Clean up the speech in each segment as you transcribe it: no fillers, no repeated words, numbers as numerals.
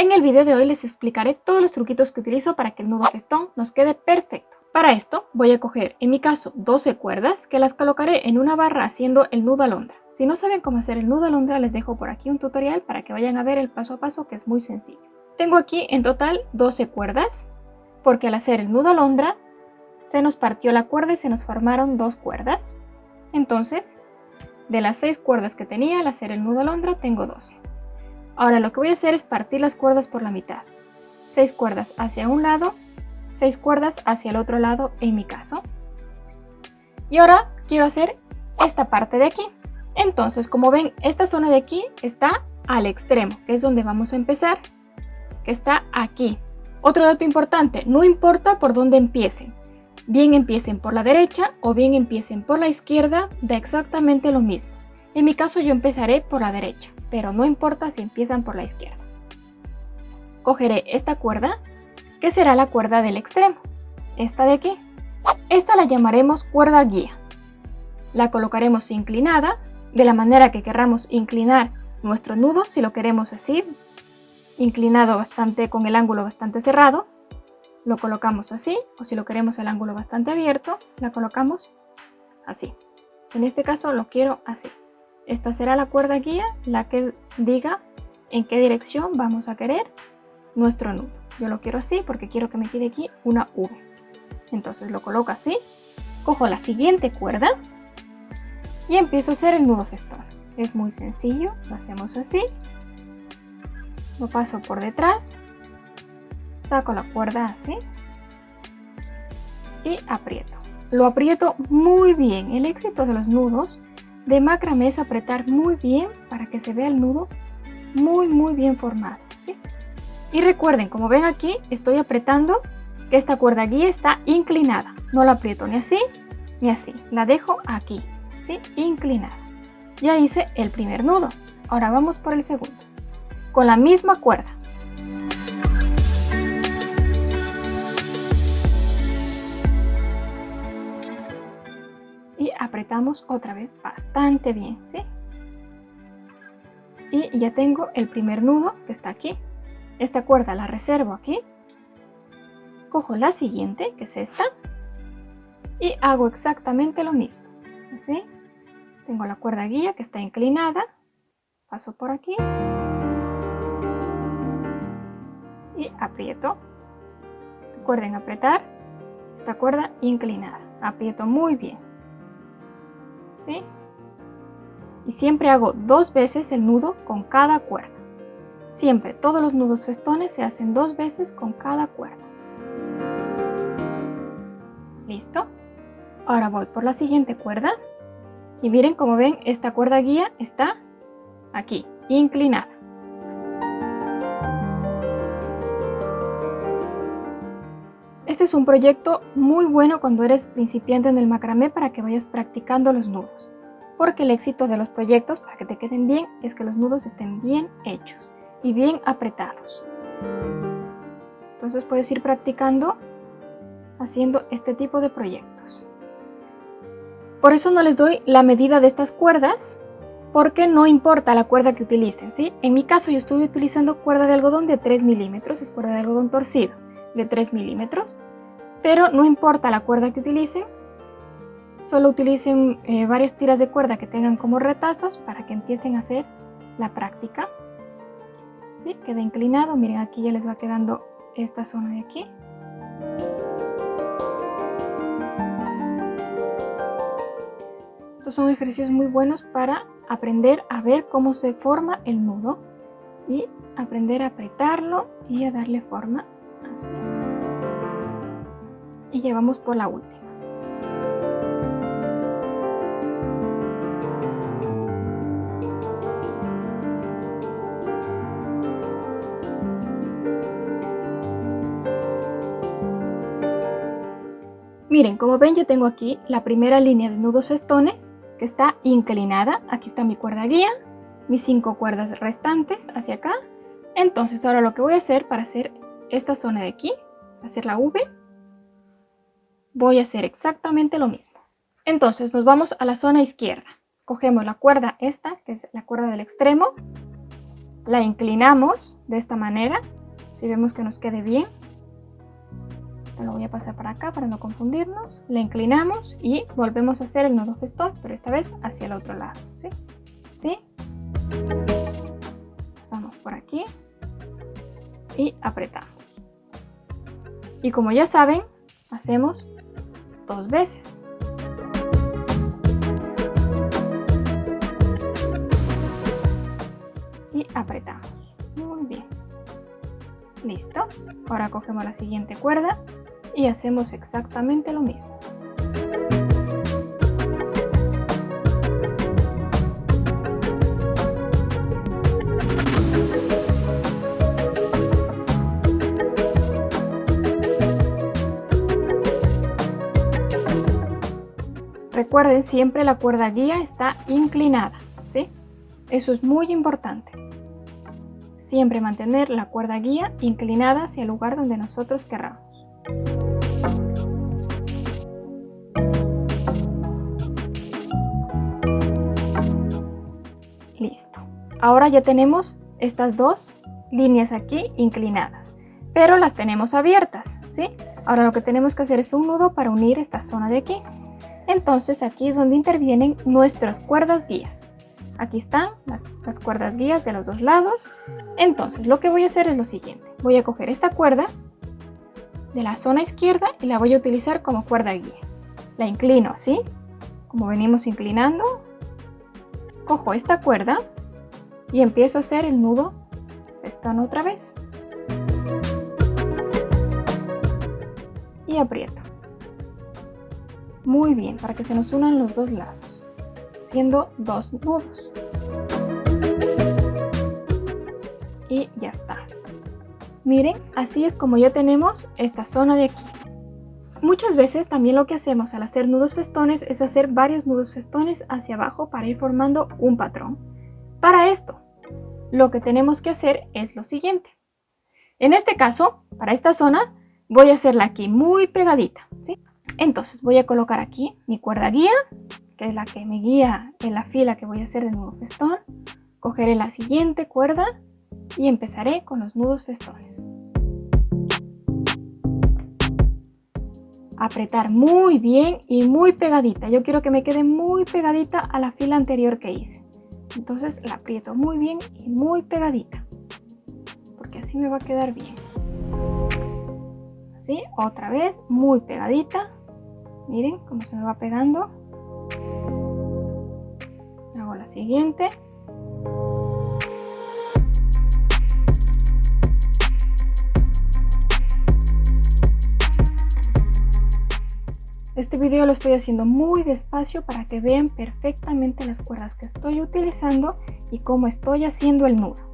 En el video de hoy les explicaré todos los truquitos que utilizo para que el nudo festón nos quede perfecto. Para esto voy a coger, en mi caso, 12 cuerdas que las colocaré en una barra haciendo el nudo alondra. Si no saben cómo hacer el nudo alondra, les dejo por aquí un tutorial para que vayan a ver el paso a paso, que es muy sencillo. Tengo aquí en total 12 cuerdas, porque al hacer el nudo alondra se nos partió la cuerda y se nos formaron 2 cuerdas. Entonces, de las 6 cuerdas que tenía al hacer el nudo alondra, tengo 12. Ahora lo que voy a hacer es partir las cuerdas por la mitad. 6 cuerdas hacia un lado, 6 cuerdas hacia el otro lado en mi caso. Y ahora quiero hacer esta parte de aquí. Entonces, como ven, esta zona de aquí está al extremo, que es donde vamos a empezar, que está aquí. Otro dato importante, no importa por dónde empiecen. Bien empiecen por la derecha o bien empiecen por la izquierda, da exactamente lo mismo. En mi caso yo empezaré por la derecha, pero no importa si empiezan por la izquierda. Cogeré esta cuerda, que será la cuerda del extremo, esta de aquí. Esta la llamaremos cuerda guía. La colocaremos inclinada, de la manera que querramos inclinar nuestro nudo, si lo queremos así, inclinado bastante con el ángulo bastante cerrado, lo colocamos así, o si lo queremos el ángulo bastante abierto, la colocamos así. En este caso lo quiero así. Esta será la cuerda guía, la que diga en qué dirección vamos a querer nuestro nudo. Yo lo quiero así porque quiero que me quede aquí una V. Entonces lo coloco así, cojo la siguiente cuerda y empiezo a hacer el nudo festón. Es muy sencillo, lo hacemos así. Lo paso por detrás, saco la cuerda así y aprieto. Lo aprieto muy bien. El éxito de los nudos de macramé es apretar muy bien para que se vea el nudo muy bien formado, ¿sí? Y recuerden, como ven aquí, estoy apretando que esta cuerda guía está inclinada. No la aprieto ni así ni así. La dejo aquí, ¿sí? Inclinada. Ya hice el primer nudo. Ahora vamos por el segundo. Con la misma cuerda. Y apretamos otra vez bastante bien, ¿sí? Y ya tengo el primer nudo que está aquí. Esta cuerda la reservo aquí. Cojo la siguiente, que es esta, y hago exactamente lo mismo, ¿sí? Tengo la cuerda guía que está inclinada, paso por aquí y aprieto. Recuerden apretar esta cuerda inclinada, aprieto muy bien, ¿sí? Y siempre hago 2 veces el nudo con cada cuerda. Siempre, todos los nudos festones se hacen 2 veces con cada cuerda. ¿Listo? Ahora voy por la siguiente cuerda. Y miren, como ven, esta cuerda guía está aquí, inclinada. Este es un proyecto muy bueno cuando eres principiante en el macramé para que vayas practicando los nudos. Porque el éxito de los proyectos, para que te queden bien, es que los nudos estén bien hechos y bien apretados. Entonces puedes ir practicando haciendo este tipo de proyectos. Por eso no les doy la medida de estas cuerdas, porque no importa la cuerda que utilicen, ¿sí? En mi caso yo estoy utilizando cuerda de algodón de 3 milímetros, es cuerda de algodón torcido de 3 milímetros, pero no importa la cuerda que utilicen, solo utilicen varias tiras de cuerda que tengan como retazos para que empiecen a hacer la práctica. ¿Sí? Queda inclinado, miren, aquí ya les va quedando esta zona de aquí. Estos son ejercicios muy buenos para aprender a ver cómo se forma el nudo y aprender a apretarlo y a darle forma así. Y ya vamos por la última. Miren, como ven, yo tengo aquí la primera línea de nudos festones que está inclinada. Aquí está mi cuerda guía, mis 5 cuerdas restantes hacia acá. Entonces ahora lo que voy a hacer para hacer esta zona de aquí, hacer la V, voy a hacer exactamente lo mismo. Entonces nos vamos a la zona izquierda. Cogemos la cuerda esta, que es la cuerda del extremo, la inclinamos de esta manera, si vemos que nos quede bien. Esto lo voy a pasar para acá para no confundirnos. La inclinamos y volvemos a hacer el nudo festón, pero esta vez hacia el otro lado, ¿sí? ¿Sí? Pasamos por aquí y apretamos. Y como ya saben, hacemos 2 veces. Y apretamos. Muy bien. Listo. Ahora cogemos la siguiente cuerda y hacemos exactamente lo mismo. Recuerden, siempre la cuerda guía está inclinada, ¿sí? Eso es muy importante. Siempre mantener la cuerda guía inclinada hacia el lugar donde nosotros querramos. Listo. Ahora ya tenemos estas 2 líneas aquí inclinadas, pero las tenemos abiertas, ¿sí? Ahora lo que tenemos que hacer es un nudo para unir esta zona de aquí. Entonces aquí es donde intervienen nuestras cuerdas guías. Aquí están las cuerdas guías de los 2 lados. Entonces lo que voy a hacer es lo siguiente. Voy a coger esta cuerda de la zona izquierda y la voy a utilizar como cuerda guía. La inclino así, como venimos inclinando. Cojo esta cuerda y empiezo a hacer el nudo festón otra vez. Y aprieto. Muy bien, para que se nos unan los 2 lados, haciendo 2 nudos. Y ya está. Miren, así es como ya tenemos esta zona de aquí. Muchas veces también lo que hacemos al hacer nudos festones es hacer varios nudos festones hacia abajo para ir formando un patrón. Para esto, lo que tenemos que hacer es lo siguiente. En este caso, para esta zona, voy a hacerla aquí muy pegadita, ¿sí? Entonces voy a colocar aquí mi cuerda guía, que es la que me guía en la fila que voy a hacer de nudo festón. Cogeré la siguiente cuerda y empezaré con los nudos festones. Apretar muy bien y muy pegadita. Yo quiero que me quede muy pegadita a la fila anterior que hice. Entonces la aprieto muy bien y muy pegadita, porque así me va a quedar bien. Así, otra vez, muy pegadita. Miren cómo se me va pegando. Hago la siguiente. Este video lo estoy haciendo muy despacio para que vean perfectamente las cuerdas que estoy utilizando y cómo estoy haciendo el nudo.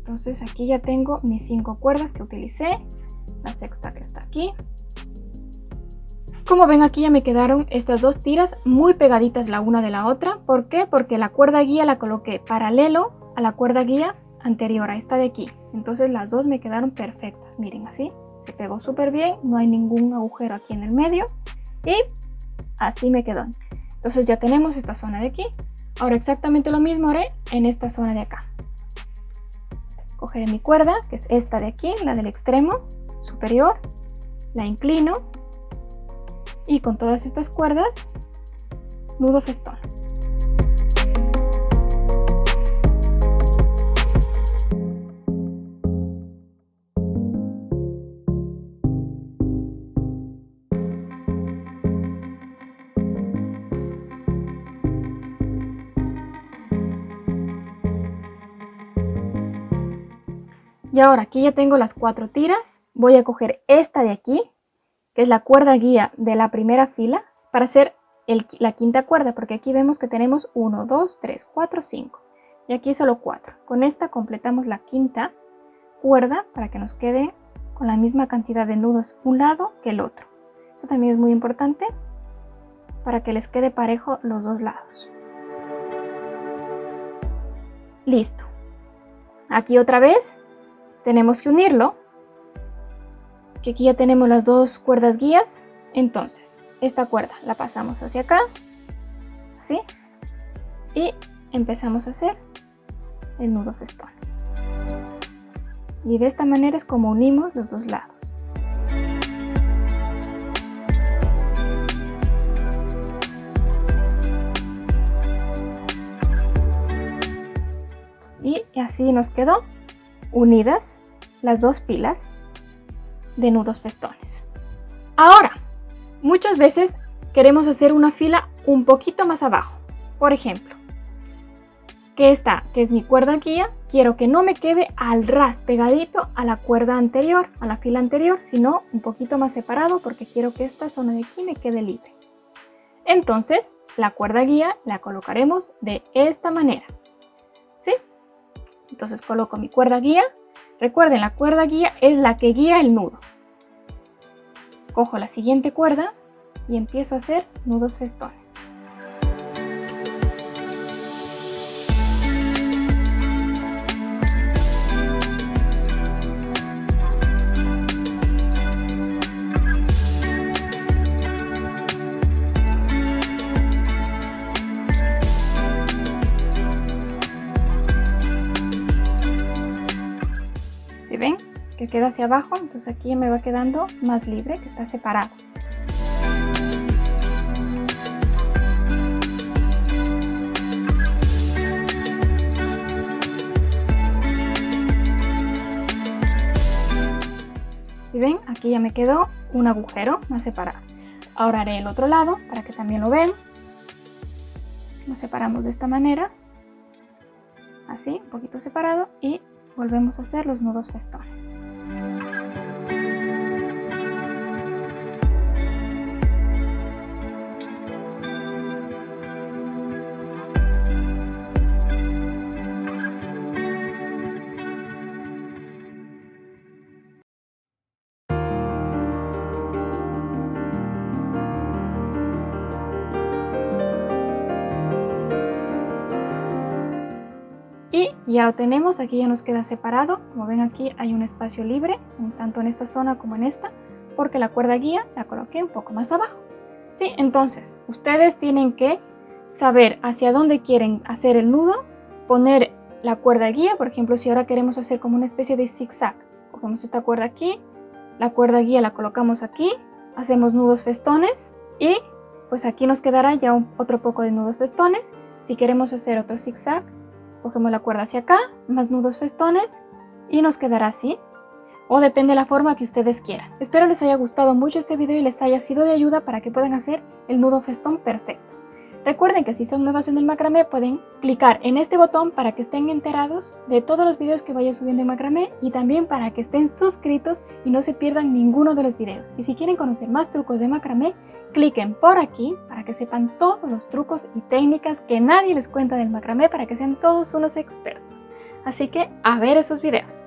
Entonces aquí ya tengo mis 5 cuerdas que utilicé, la sexta que está aquí. Como ven, aquí ya me quedaron estas 2 tiras muy pegaditas la una de la otra. ¿Por qué? Porque la cuerda guía la coloqué paralelo a la cuerda guía anterior a esta de aquí. Entonces las 2 me quedaron perfectas. Miren, así se pegó súper bien, no hay ningún agujero aquí en el medio y así me quedó. Entonces ya tenemos esta zona de aquí. Ahora exactamente lo mismo haré en esta zona de acá. Cogeré mi cuerda, que es esta de aquí, la del extremo superior, la inclino y con todas estas cuerdas nudo festón. Y ahora aquí ya tengo las 4 tiras. Voy a coger esta de aquí, que es la cuerda guía de la primera fila, para hacer la quinta cuerda, porque aquí vemos que tenemos 1, 2, 3, 4, 5 y aquí solo 4. Con esta completamos la quinta cuerda para que nos quede con la misma cantidad de nudos un lado que el otro. Eso también es muy importante para que les quede parejo los 2 lados. Listo. Aquí otra vez tenemos que unirlo que aquí ya tenemos las dos cuerdas guías. Entonces, esta cuerda la pasamos hacia acá, así, y empezamos a hacer el nudo festón. Y de esta manera es como unimos los dos lados. Y así nos quedó unidas las dos filas de nudos festones. Ahora, muchas veces queremos hacer una fila un poquito más abajo. Por ejemplo, que esta, que es mi cuerda guía, quiero que no me quede al ras pegadito a la cuerda anterior, a la fila anterior, sino un poquito más separado porque quiero que esta zona de aquí me quede libre. Entonces, la cuerda guía la colocaremos de esta manera, ¿sí? Entonces coloco mi cuerda guía. Recuerden, la cuerda guía es la que guía el nudo. Cojo la siguiente cuerda y empiezo a hacer nudos festones. ¿Sí ven? Que queda hacia abajo, entonces aquí ya me va quedando más libre, que está separado. ¿Sí ven? Aquí ya me quedó un agujero más separado. Ahora haré el otro lado para que también lo vean. Nos separamos de esta manera, así, un poquito separado, y volvemos a hacer los nudos festones. Y ya lo tenemos, aquí ya nos queda separado. Como ven, aquí hay un espacio libre, tanto en esta zona como en esta, porque la cuerda guía la coloqué un poco más abajo. Sí, entonces ustedes tienen que saber hacia dónde quieren hacer el nudo, poner la cuerda guía. Por ejemplo, si ahora queremos hacer como una especie de zigzag, cogemos esta cuerda aquí, la cuerda guía la colocamos aquí, hacemos nudos festones y pues aquí nos quedará ya otro poco de nudos festones. Si queremos hacer otro zigzag, cogemos la cuerda hacia acá, más nudos festones y nos quedará así. O depende de la forma que ustedes quieran. Espero les haya gustado mucho este video y les haya sido de ayuda para que puedan hacer el nudo festón perfecto. Recuerden que si son nuevas en el macramé pueden clicar en este botón para que estén enterados de todos los videos que vaya subiendo en macramé y también para que estén suscritos y no se pierdan ninguno de los videos. Y si quieren conocer más trucos de macramé, cliquen por aquí para que sepan todos los trucos y técnicas que nadie les cuenta del macramé para que sean todos unos expertos. Así que a ver esos videos.